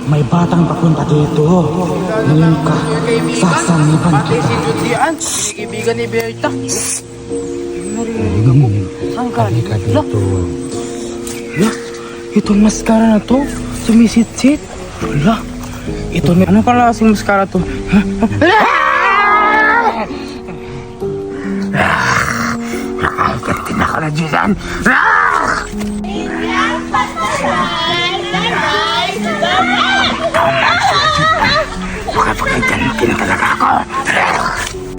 may batang papunta dito. Ngayon ka, sasaniban kita. Si Judian, kaibigan ni Berta. Narinig ako. Saan ka? Halika dito. Wala, itong maskara na to, sumisit-sit. Wala, ito na, ano pala kasing maskara to? Nakahigatin ako na dyan. Makapaghigantin talaga ako.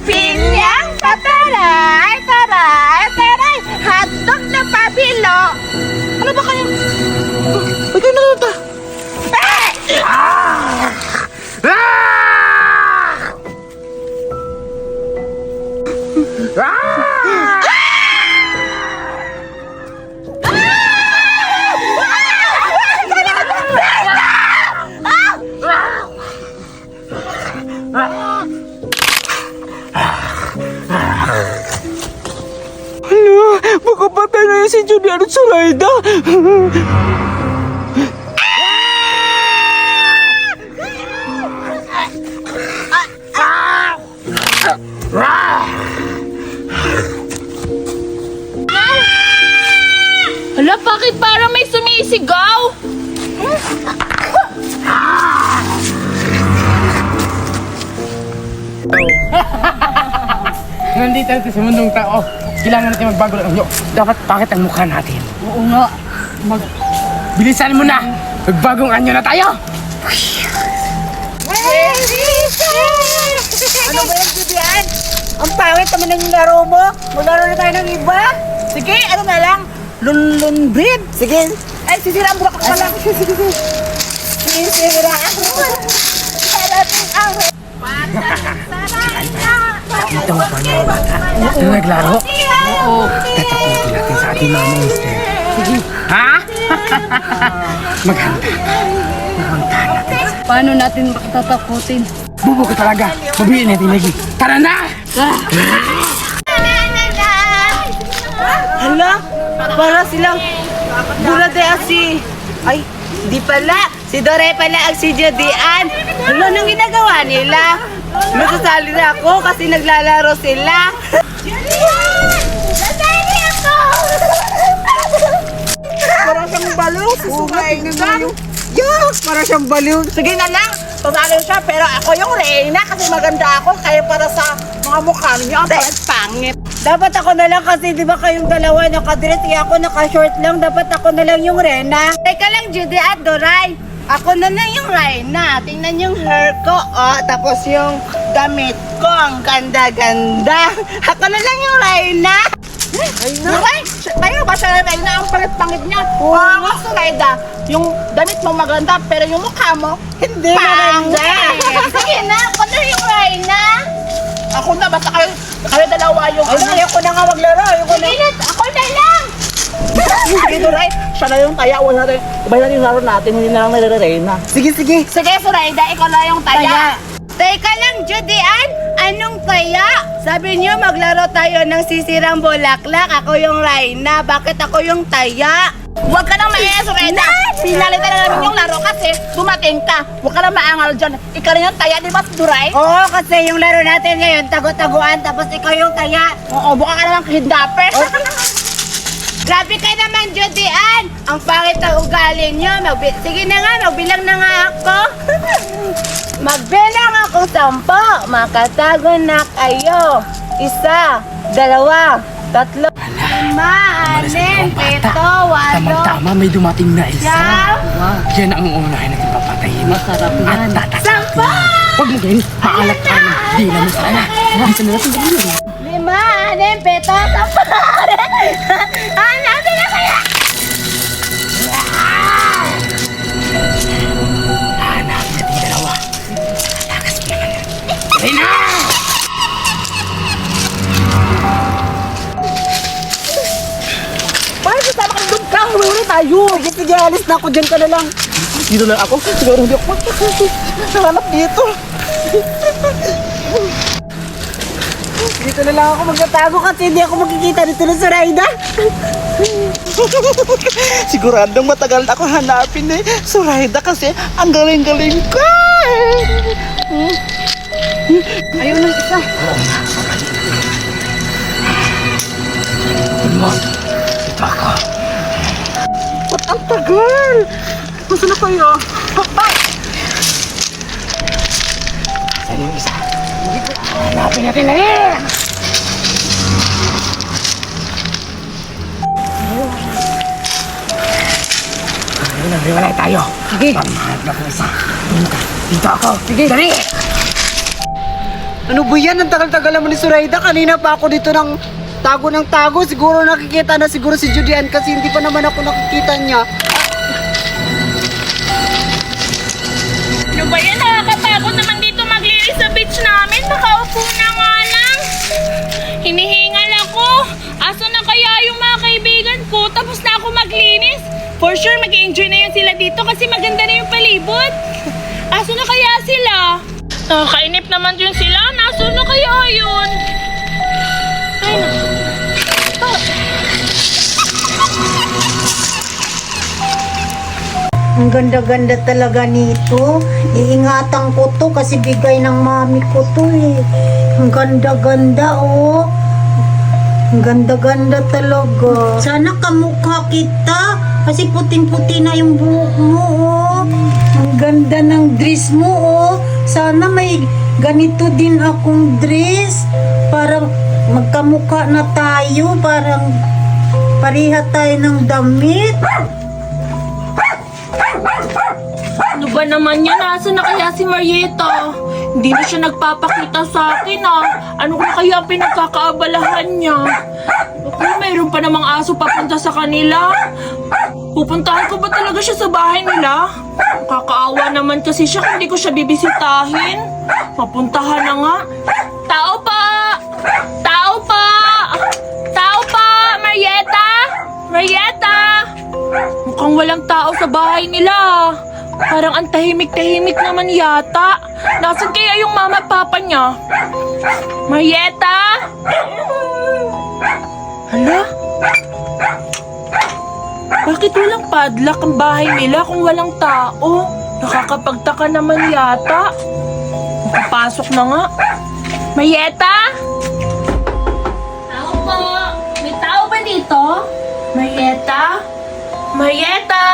Pinyang pataray, taray, taray, hotdog na pabilo. Ano ba kayo? Ba't kayo naluta? Ano? Baka patay na yun si Julian at Zoraida. Hala, bakit parang may sumisigaw? Nandito natin sa mundong tao. Kailangan natin magbago ng anyo. Dapat bakit ang mukha natin? Oo nga. Bilisan mo na! Magbagong anyo na tayo! Ano ba yan, Judian? Ang pangit naman ng laro mo. Maglaro na tayo ng iba. Sige, ano na lang? Lunlun breed. Sige. Ay, sisiraan mo ka lang. Sisiraan mo. Parating ang... Ito ang mga bata na naglaro. Oo. Tatakutin natin sa ating mga monster. Ha? Maghanda. Maghanda natin. Paano natin makatatakutin? Bubo ka talaga. Mabihin natin lagi. Tara na! Hala, para silang Durade si... Ay, di pala. Si Dore pala ang si Judian. Hala, anong ginagawa nila? Masasali na ako kasi naglalaro sila. Judian! Nasali ako! Parang siyang baliw. Susugain na yung... Yuck! Parang siyang baliw. Sige na lang. Pabaliw siya pero ako yung reyna kasi maganda ako. Kaya para sa mga mukha niyo ang pangit. Dapat ako na lang kasi di ba kayong dalawa nakadress, ako naka-short lang. Dapat ako na lang yung Rena. Teka lang, Judy at Doray. Ako na lang yung Reyna. Tingnan yung hair ko, oh. Tapos yung damit ko, ang ganda-ganda. Ako na lang yung Reyna. Doray, kayo ba siya Reyna? Ang pangit-pangit niya. Oo, Zoraida. Yung damit mo maganda, pero yung mukha mo, hindi maganda. Sige na, ako na yung Reyna. Ako na, basta kayo dalawa yung... Ayoko na nga maglaro. Ayoko na. Ako na lang. Sige, Doray. Siya na yung taya. Wala rin. Iba na yung laro natin. Hindi na lang nare-reyna. Sige. Sige, Zoraida, ikaw na yung taya. Teka lang, Judian. Anong taya? Sabi niyo maglaro tayo ng sisirang bulaklak. Ako yung Reyna. Bakit ako yung taya? Huwag ka nang maingay, Zoraida. Pinalitan na namin yung laro kasi dumating ka. Huwag ka nang maangal dyan. Ikaw rin yung taya, di ba, Doray? Oo, kasi yung laro natin ngayon, tago-taguan. Tapos ikaw yung taya. Oo, buka ka naman kidnapper. Grabe ka naman, Judian. Ang pangit ang ugali niyo. Sige na nga, magbilang na nga ako. Magbilang ako 10. Makatago na kayo. 1, 2, 3, 5, 6, 7, 8, 9. Tama-tama may dumating na isa. Yan ang unahin natin papatayin. Masarap yan. At tatakas na. Huwag mo ganyan. Maalat ka na. Di na mo sana. Bisa na natin ganyan. 5, 6, 7, 8. Hanapin na kaya! Hanapin natin yung dalawa. Tatakas mo naman yan. Ay na! Bakit kasama ka doon ka? Huwag tayo. Sige, alis na ako. Diyan ka na lang. Dito lang ako. Siguro hindi ako makakasasi. Nahanap dito. Dito na lang ako magtatago kasi hindi ako makikita dito na sa Raida. Siguradong matagal na ako hanapin eh. Suraida kasi ang galing-galing ko. Ayun ang isa. Ito ako. Ba't ang tagal? Gusto na kayo? Saan yung isa? Hanapin natin na rin! Hiwalay tayo. Sige. Pamahanap na kung isa. Dito ako. Sige. Dali! Ano ba yan? Ang tagal-tagal naman ni Suraida. Kanina pa ako dito ng tago. Siguro nakikita na siguro si Judian kasi hindi pa naman ako nakikita niya. Ano ba yan? Nakakapagod naman dito maglinis sa beach namin. Nakaupo na nga lang. Hinihingal ako. Aso na kaya yung mga kaibigan ko? Tapos na ako maglinis. For sure, mag-enjoy na yun sila dito kasi maganda na yung palibot. Aso na kaya sila? Nakakainip naman yun sila. Naso na kaya yun? Ay, Ang ganda-ganda talaga nito. Iingatan ko to kasi bigay ng mami ko to eh. Ang ganda-ganda oh. Ang ganda-ganda talaga. Sana kamukha kita kasi puting-puti na yung buhok mo oh. Ang ganda ng dress mo oh. Sana may ganito din akong dress. Parang magkamukha na tayo. Parang pareha tayo ng damit. ano ba naman yan? Nasaan na kaya si Marieta? Hindi na siya nagpapakita sa akin ah. Ano na kaya ang pinagkakaabalahan niya? Kung mayroon pa namang aso papunta sa kanila, pupuntahan ko ba talaga siya sa bahay nila? Kakaawa naman kasi siya kung hindi ko siya bibisitahin. Mapuntahan na nga. Tao pa! Tao pa! Tao pa! Marieta! Marieta! Mukhang walang tao sa bahay nila. Parang ang tahimik-tahimik naman yata. Nasaan kaya yung mama at papa niya? Marieta? Hala? Bakit walang padlock ang bahay nila kung walang tao? Nakakapagtaka naman yata. Makapasok na nga. Marieta? Tao po. May tao ba dito? Marieta? Marieta?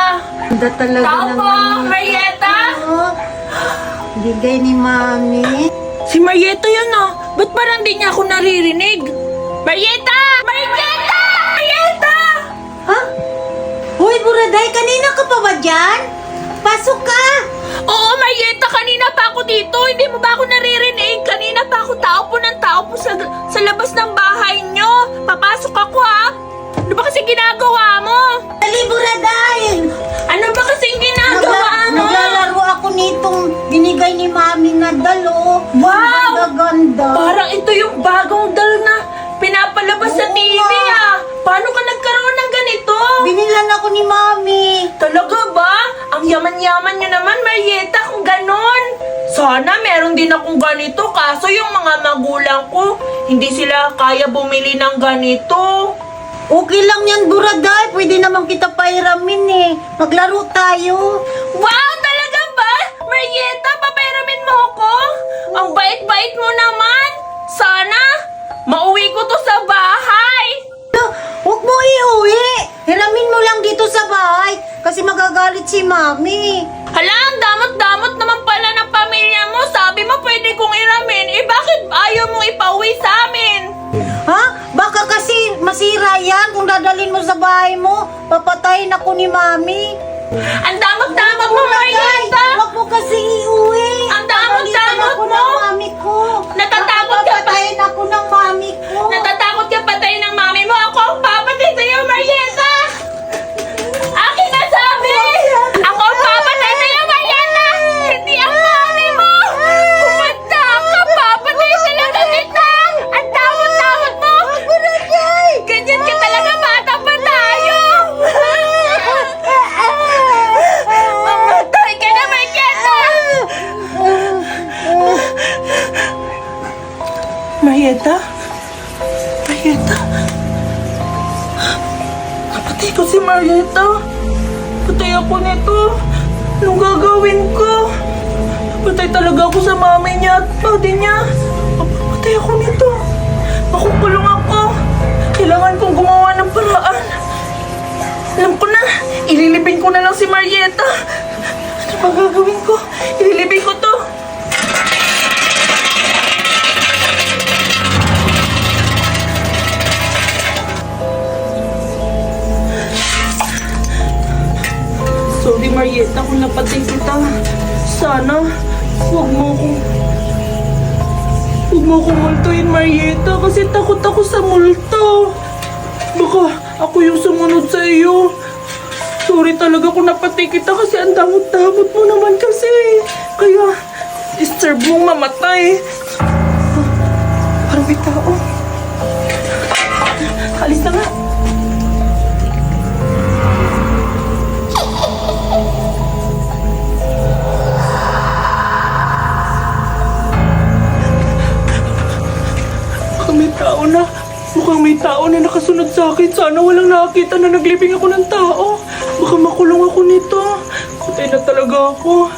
Ganda talaga Tao ng po, Marieta? bigay ni mami. Si Marieta yan ah. Ba't parang di niya ako naririnig? Marieta! Marieta! Marieta! Ha? Hoy, Buraday, kanina ka pa ba dyan? Pasok ka! Oo, Marieta, kanina pa ako dito. Hindi mo ba ako naririnig? Kanina pa ako tao po sa labas ng bahay nyo. Papasok ako ha. Ano ba kasi ginagawa mo? Dali, Buraday! Ano ba kasi ginagawa mo? Naglalaro ako nitong binigay ni mami na dalo. Wow! Ganda-ganda. Parang ito yung bagong dal na pinapalabas sa Oo TV nga. ah. Paano ka nagkaroon ng ganito? Binilan ako ni mami. Talaga ba? Ang yaman-yaman nyo naman, Marieta, kung ganon. Sana meron din akong ganito, kaso yung mga magulang ko, hindi sila kaya bumili ng ganito. Okay lang yan, Buraday. Pwede naman kita pairamin eh. Maglaro tayo. Wow, talaga ba? Marieta, papairamin mo ako? Ang bait-bait mo naman. Sana, mauwi ko to sa bahay. No, huwag mo iuwi. Hiramin mo lang dito sa bahay kasi magagalit si mami. Hala, ang damot-damot naman pala ng pamilya mo. Sabi mo pwede kong iramin. Eh bakit ayaw mong ipauwi sa amin? Ha? Baka kasi masira yan kung dadalhin mo sa bahay mo. Papatayin ako ni mami. Ang damot-damot mo, Marieta. Huwag mo kasi iuwi. Ang damot-damot Papalitan ako mo. ng mami ko. Natatakot ka ba? Papatayin ako ng mami ko. Natatakot ka patay ng mami mo. Ako ang papatay sa'yo, Marieta. Akin na sabi. Ako ang papatay sa'yo, Marieta. Hindi ang mami mo. Kumanda ka, papatay talaga kita. Ang damot-damot mo. Ganyan ka talaga, bata pa tayo. Mamatay ka na, Marieta. Marieta? Marieta. Napatay ko si Marieta. Patay ako nito. Anong gagawin ko? Patay talaga ako sa mami niya at daddy niya. Patay ako nito. Makukulong ako. Kailangan kong gumawa ng paraan. Alam ko na. Ililibing ko na lang si Marieta. Ano ba gagawin ko? Ililibing ko to. Sorry, Marieta, kung napatay kita. Sana, huwag mo akong multuin, Marieta, kasi takot ako sa multo. Baka ako yung sumunod sa iyo. Sorry talaga kung napatay kita kasi ang damot-damot mo naman kasi. Kaya, disturb mong mamatay. Parang may tao. Alis na nga. Mukhang may tao na nakasunod sa akin. Sana walang nakakita na naglibing ako ng tao. Baka makulong ako nito. Patay na talaga ako.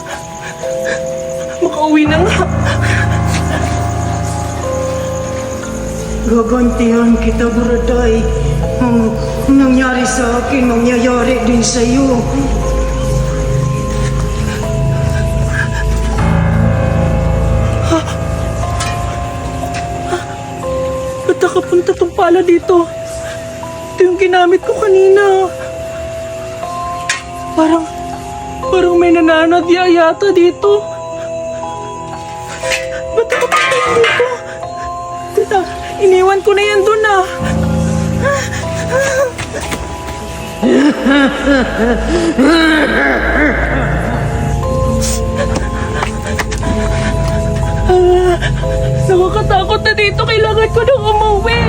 Makauwi na nga. Gagantihan kita, Buraday. Ang nangyari sa akin, mangyayari din sa iyo. Ba't nakapunta tong pala dito? Ito yung ginamit ko kanina. Parang may nananadya yata dito. Ba't nakapunta yun dito? Tita, iniwan ko na yan doon ah. Nakakatakot na dito. Kailangan ko nang umuwi.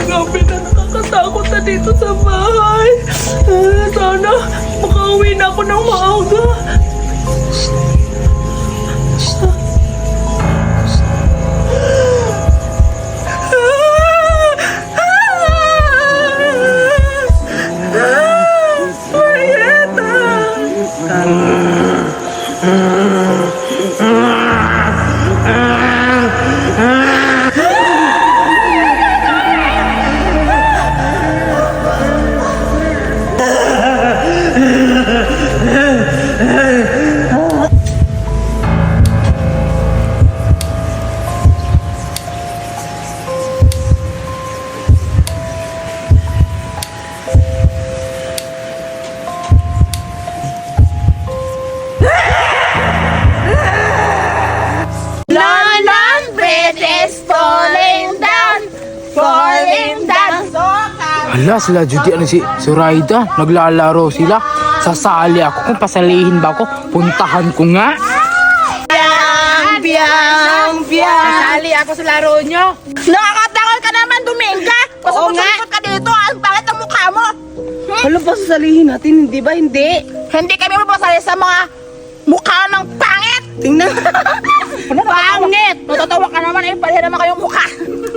Gabi na, nakakatakot na dito sa bahay. Sana makauwi na ako ng maaga. London Bridge is falling down. Hala, sila Judy, ano si Zoraida? Naglalaro sila. Sasali ako. Kung pasalihin ba ako, puntahan ko nga. Nasali ako sa laro nyo. Nakakatakot ka naman, Dominga. Pasupot-supot ka dito. Ang bakit ang mukha mo? Ano ba sasalihin natin? Hindi ba? Hindi. Hindi kami mapasali sa mga mukha ng pangit. Tingnan. Pangit! Natatawa ka naman eh. Pareha naman kayong mukha.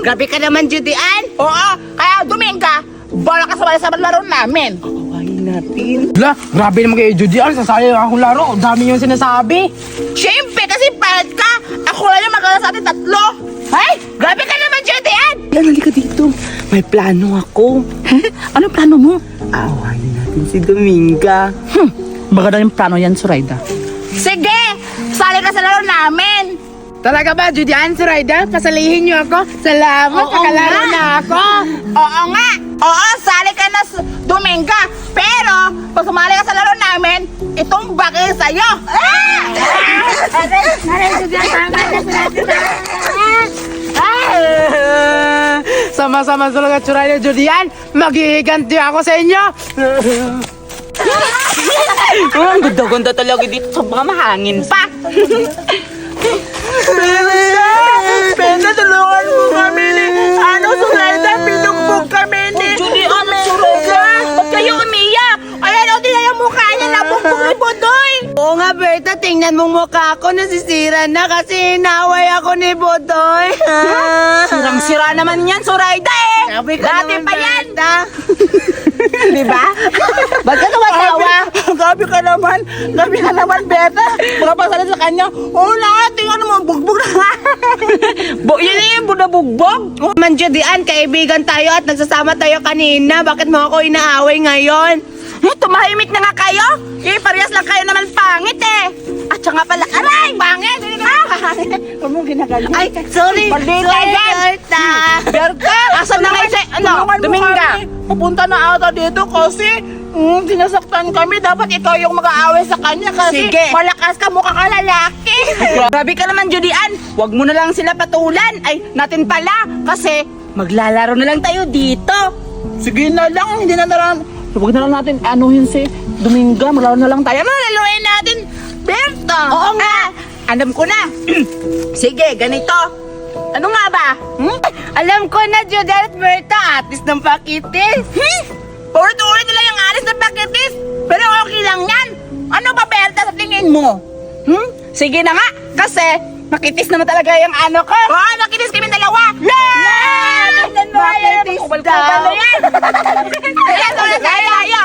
Grabe ka naman, Judy Ann. Oo. Kaya, Dominga, bala ka sa laro namin. Awayin natin. Hala, grabe naman kayo Judy. Sasali akong laro. Dami yung sinasabi. Siyempre, kasi palit ka. Ako lang yung magkala sa atin tatlo. Ay, grabe ka naman, Judy Ann. Yan, halika dito. May plano ako. Ano plano mo? Awayin natin si Dominga. Baka na yung plano yan, Zoraida. Sige, sali ka sa laro namin. Talaga ba, Judy Ann, Zoraida? Pasalihin niyo ako? Salamat, pakalaro na ako. Oo nga. Oo, sali ka na, Dominga. Pero, pag sumali ka sa laro namin, itong bagay sa'yo. Sama-sama sila ka Zoraida, Judy Ann. Maghihiganti ako sa inyo. Ang ganda-ganda talaga dito. Sobrang mahangin. Pa! Suraida, tulungan mo kami ni... Suraida, pinugbog kami ni... Julian at Suraida, ba't kayo umiyak? Ayan, o, tingnan yung mukha niya, nabugbog ni Bodoy! Oo nga, Berta, tingnan mong mukha ko, nasisira na kasi inaway ako ni Bodoy. Sirang-sira naman yan, Suraida eh! Sabi ko Dati naman, pa yan! Berta. Di ba? Ba't ka tumatawa? Gabi ka naman, Beta. Mga pasala sa kanya, lahat, tingnan mo, bugbog na. Yun yung bugbog. Man, Judian, kaibigan tayo at nagsasama tayo kanina. Bakit mo ako inaaway ngayon? Tumahimik na nga kayo. Parehas lang kayo naman pangit eh. At saka pala, aray, pangit. Huwag mong ginaganyan. Ay, sorry. Maldita Sorry, yan. Berta. Berta, asan na nga siya? Dominga. Pupunta na ata dito kasi sinasaktan kami. Dapat ikaw yung mag-aaway sa kanya kasi Sige. malakas ka, mukha ka lalaki. Grabe ka naman, Judian. Huwag mo na lang sila patulan. Ay, natin pala. Kasi maglalaro na lang tayo dito. Sige na lang, hindi na lang. Huwag na lang natin anuhin si Dominga. Maglaro na lang tayo. Ano lalaroin natin? Berta. Oo nga. Alam ko na. Sige, ganito. Ano nga ba? Alam ko na, Judian at Berta, atis ng pakitis. Ulit-ulit na lang yung alis ng pakitis. Pero okay lang yan. Ano ba, Berta, sa tingin mo? Sige na nga, kasi makitis naman talaga yung ano ko. Oo, makitis kami dalawa. Makitis daw. na yan. Kaya tayo.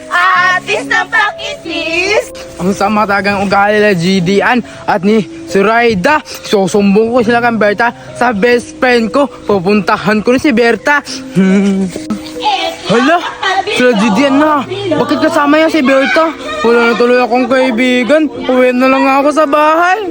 Atis ng pakitis. Ang sama talagang ugali na GDan at ni Suraida. Susumbong ko sila kang Berta sa best friend ko. Pupuntahan ko rin si Berta. Hala, sila GDan na. Bakit kasama yan si Berta? Wala na tuloy akong kaibigan. Uwi na lang ako sa bahay.